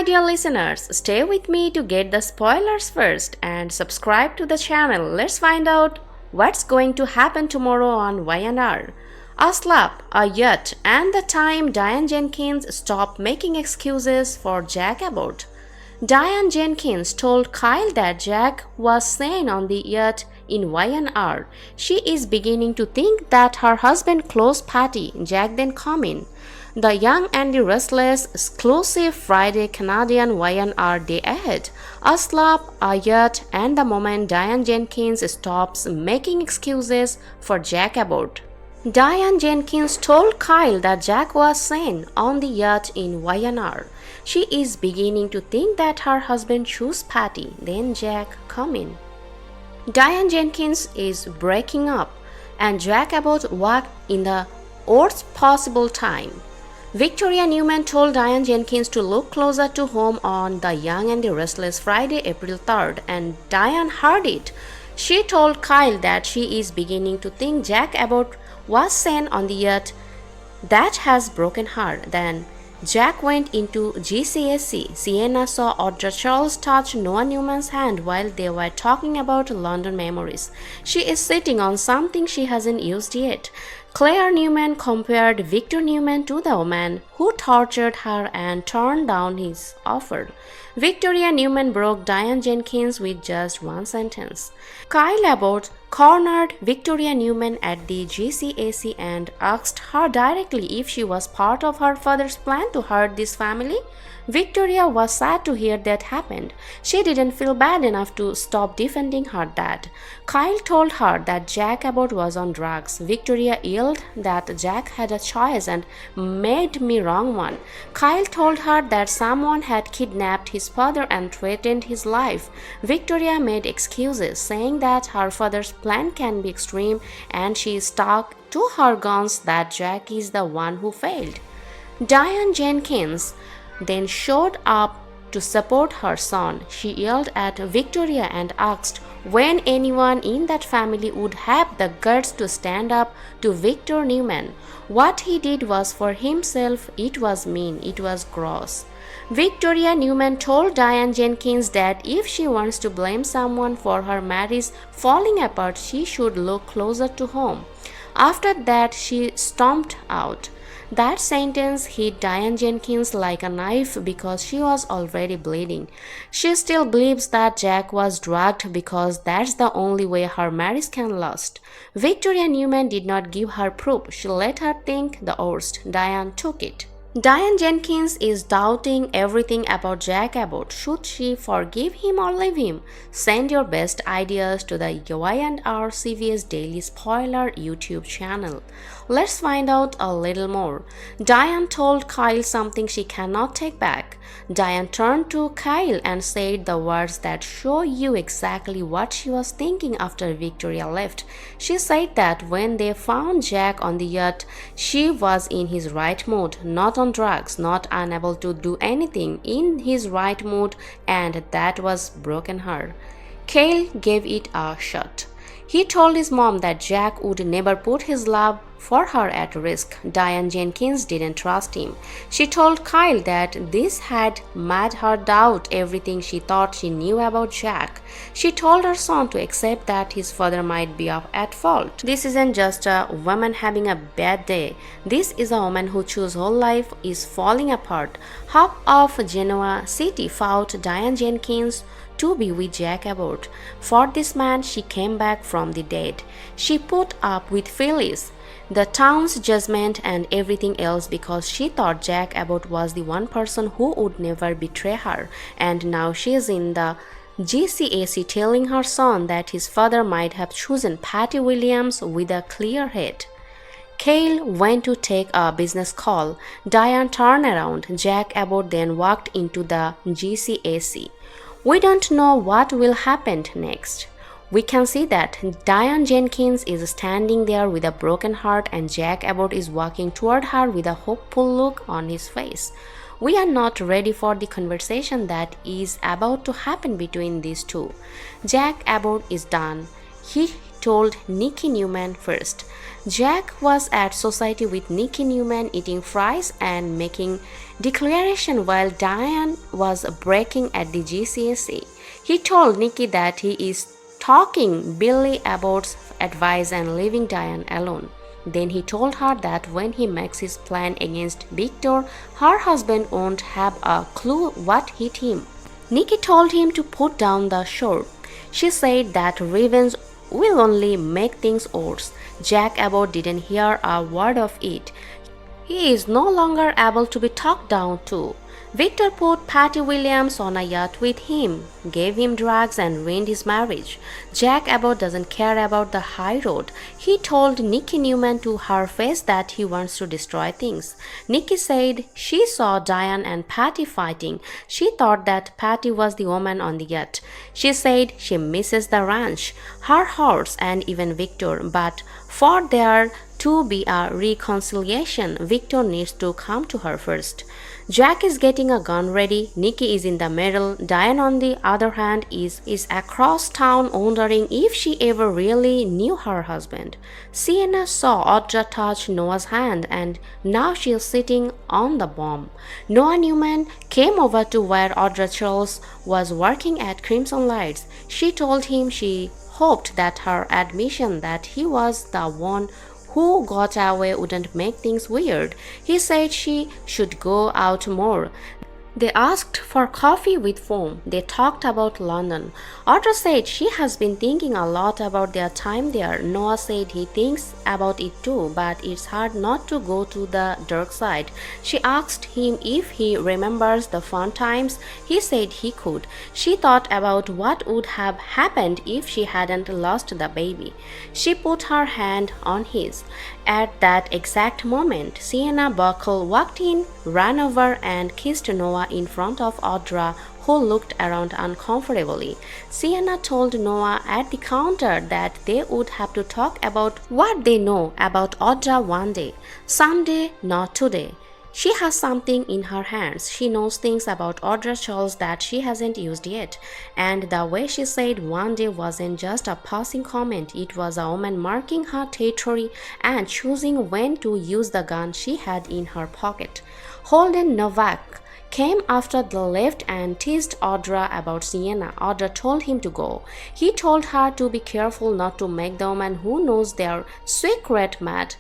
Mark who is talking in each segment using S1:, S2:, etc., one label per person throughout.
S1: my dear listeners, stay with me to get the spoilers first and subscribe to the channel. Let's find out what's going to happen tomorrow on Y&R. A slap, a yacht, and the time Diane Jenkins stopped making excuses for Jack Abbott. Diane Jenkins told Kyle that Jack was sane on the yacht in Y&R. She is beginning to think that her husband close Patty, Jack then come in. The Young and the Restless exclusive Friday Canadian Y&R day ahead. A slap, a yacht, and the moment Diane Jenkins stops making excuses for Jack Abbott. Diane Jenkins told Kyle that Jack was sane on the yacht in Y&R. She is beginning to think that her husband chose Patty, then Jack come in. Diane Jenkins is breaking up, and Jack Abbott walked in the worst possible time. Victoria Newman told Diane Jenkins to look closer to home on The Young and the Restless Friday, April 3rd, and Diane heard it. She told Kyle that she is beginning to think Jack Abbott was sane on the yacht. That has broken her. Then Jack went into GCSE. Sienna saw Audra Charles touch Noah Newman's hand while they were talking about London memories. She is sitting on something she hasn't used yet. Claire Newman compared Victor Newman to the woman who tortured her and turned down his offer. Victoria Newman broke Diane Jenkins with just one sentence. Kyle Abbott cornered Victoria Newman at the GCAC and asked her directly if she was part of her father's plan to hurt this family. Victoria was sad to hear that happened. She didn't feel bad enough to stop defending her dad. Kyle told her that Jack Abbott was on drugs. Victoria yelled that Jack had a choice and made me wrong one. Kyle told her that someone had kidnapped his father and threatened his life. Victoria made excuses, saying that her father's plan can be extreme and she stuck to her guns that Jack is the one who failed. Diane Jenkins then showed up to support her son. She yelled at Victoria and asked when anyone in that family would have the guts to stand up to Victor Newman. What he did was for himself. It was mean. It was gross. Victoria Newman told Diane Jenkins that if she wants to blame someone for her marriage falling apart, she should look closer to home. After that, she stomped out. That sentence hit Diane Jenkins like a knife because she was already bleeding. She still believes that Jack was drugged because that's the only way her marriage can last. Victoria Newman did not give her proof. She let her think the worst. Diane took it. Diane Jenkins is doubting everything about Jack Abbott. Should she forgive him or leave him? Send your best ideas to the Y&R CVS Daily Spoiler YouTube channel. Let's find out a little more. Diane told Kyle something she cannot take back. Diane turned to Kyle and said the words that show you exactly what she was thinking after Victoria left. She said that when they found Jack on the yacht, she was in his right mood, not on drugs, not unable to do anything, in his right mood, and that was broken her. Kyle gave it a shot. He told his mom that Jack would never put his love for her at risk. Diane Jenkins didn't trust him. She told Kyle that this had made her doubt everything she thought she knew about Jack. She told her son to accept that his father might be at fault. This isn't just a woman having a bad day. This is a woman who whose whole life is falling apart. Half of Genoa City fought Diane Jenkins to be with Jack Abbott. For this man, she came back from the dead. She put up with Phyllis, the town's judgment, and everything else because she thought Jack Abbott was the one person who would never betray her. And now she is in the GCAC telling her son that his father might have chosen Patty Williams with a clear head. Kyle went to take a business call. Diane turned around. Jack Abbott then walked into the GCAC. We don't know what will happen next. We can see that Diane Jenkins is standing there with a broken heart and Jack Abbott is walking toward her with a hopeful look on his face. We are not ready for the conversation that is about to happen between these two. Jack Abbott is done. He told Nicky Newman first. Jack was at society with Nicky Newman eating fries and making declaration while Diane was breaking at the GCSE. He told Nicky that he is talking Billy about advice and leaving Diane alone. Then he told her that when he makes his plan against Victor, her husband won't have a clue what hit him. Nicky told him to put down the sword. She said that revenge will only make things worse. Jack Abbott didn't hear a word of it. He is no longer able to be talked down to. Victor put Patty Williams on a yacht with him, gave him drugs and ruined his marriage. Jack Abbott doesn't care about the high road. He told Nicky Newman to her face that he wants to destroy things. Nicky said she saw Diane and Patty fighting. She thought that Patty was the woman on the yacht. She said she misses the ranch, her horse and even Victor, but for there to be a reconciliation, Victor needs to come to her first. Jack is getting a gun ready. Nicky is in the middle. Diane, on the other hand, is across town wondering if she ever really knew her husband. Sienna saw Audra touch Noah's hand and now she is sitting on the bomb. Noah Newman came over to where Audra Charles was working at Crimson Lights. She told him she hoped that her admission that he was the one who got away wouldn't make things weird. He said she should go out more. They asked for coffee with foam. They talked about London. Audra said she has been thinking a lot about their time there. Noah said he thinks about it too, but it's hard not to go to the dark side. She asked him if he remembers the fun times. He said he could. She thought about what would have happened if she hadn't lost the baby. She put her hand on his. At that exact moment, Sienna Buckle walked in, ran over and kissed Noah in front of Audra, who looked around uncomfortably. Sienna told Noah at the counter that they would have to talk about what they know about Audra one day. Someday, not today. She has something in her hands. She knows things about Audra Charles that she hasn't used yet. And the way she said one day wasn't just a passing comment. It was a woman marking her territory and choosing when to use the gun she had in her pocket. Holden Novak came after the left and teased Audra about Sienna. Audra told him to go. He told her to be careful not to make the woman who knows their secret mad.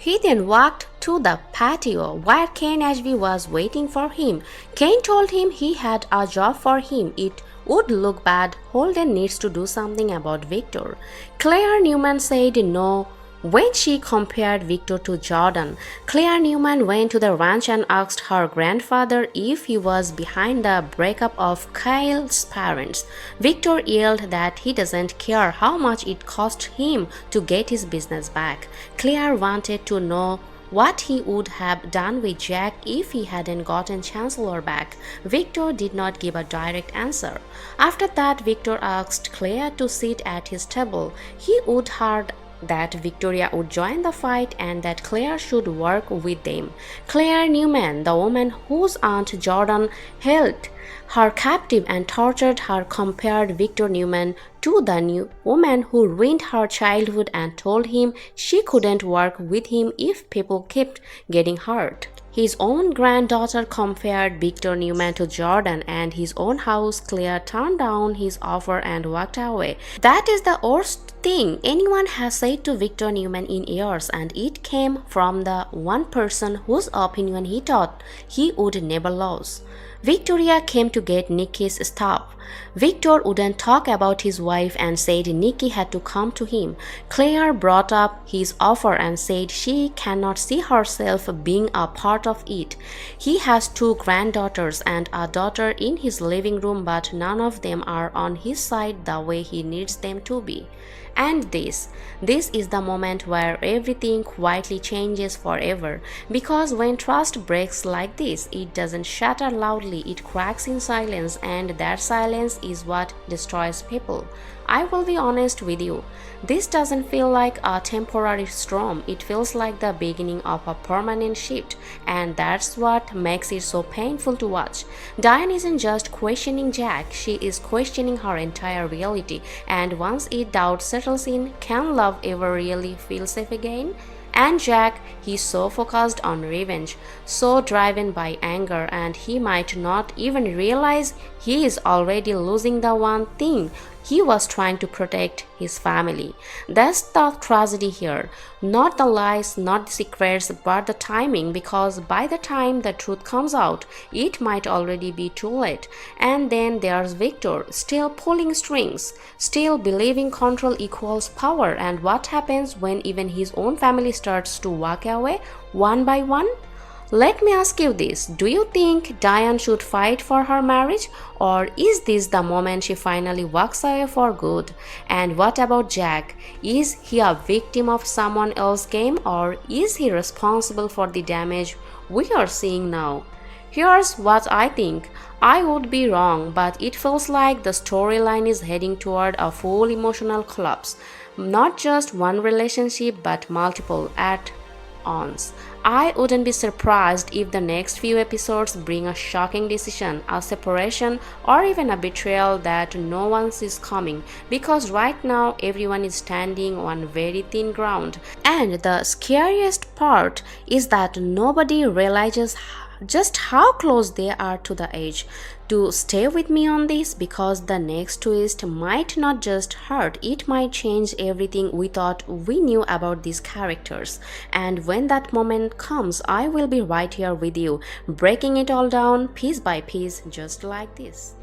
S1: He then walked to the patio where Kane Ashby was waiting for him. Kane told him he had a job for him. It would look bad. Holden needs to do something about Victor. Claire Newman said no when she compared Victor to Jordan. Claire Newman went to the ranch and asked her grandfather if he was behind the breakup of Kyle's parents. Victor yelled that he doesn't care how much it cost him to get his business back. Claire wanted to know what he would have done with Jack if he hadn't gotten Chancellor back. Victor did not give a direct answer. After that, Victor asked Claire to sit at his table. He would heard that Victoria would join the fight and that Claire should work with them. Claire Newman, the woman whose Aunt Jordan held her captive and tortured her, compared Victor Newman to the new woman who ruined her childhood and told him she couldn't work with him if people kept getting hurt. His own granddaughter compared Victor Newman to Jordan and his own house. Claire turned down his offer and walked away. That is the worst thing anyone has said to Victor Newman in years, and it came from the one person whose opinion he thought he would never lose. Victoria came to get Nicky's stuff. Victor wouldn't talk about his wife and said Nicky had to come to him. Claire brought up his offer and said she cannot see herself being a part of it. He has 2 granddaughters and a daughter in his living room, but none of them are on his side the way he needs them to be. And this is the moment where everything quietly changes forever, because when trust breaks like this, it doesn't shatter loudly. loudly, it cracks in silence, and that silence is what destroys people. I will be honest with you. This doesn't feel like a temporary storm, it feels like the beginning of a permanent shift, and that's what makes it so painful to watch. Diane isn't just questioning Jack, she is questioning her entire reality, and once it doubt settles in, can love ever really feel safe again? And Jack, he's so focused on revenge, so driven by anger, and he might not even realize he is already losing the one thing he was trying to protect, his family. That's the tragedy here. Not the lies, not the secrets, but the timing, because by the time the truth comes out, it might already be too late. And then there's Victor, still pulling strings, still believing control equals power. And what happens when even his own family starts to walk away one by one? Let me ask you this. Do you think Diane should fight for her marriage, or is this the moment she finally walks away for good? And what about Jack? Is he a victim of someone else's game, or is he responsible for the damage we are seeing now? Here's what I think. I would be wrong, but it feels like the storyline is heading toward a full emotional collapse. Not just one relationship, but multiple at once. I wouldn't be surprised if the next few episodes bring a shocking decision, a separation, or even a betrayal that no one sees coming, because right now everyone is standing on very thin ground. And the scariest part is that nobody realizes just how close they are to the edge. To stay with me on this, because the next twist might not just hurt, it might change everything we thought we knew about these characters. And when that moment comes, I will be right here with you, breaking it all down piece by piece, just like this.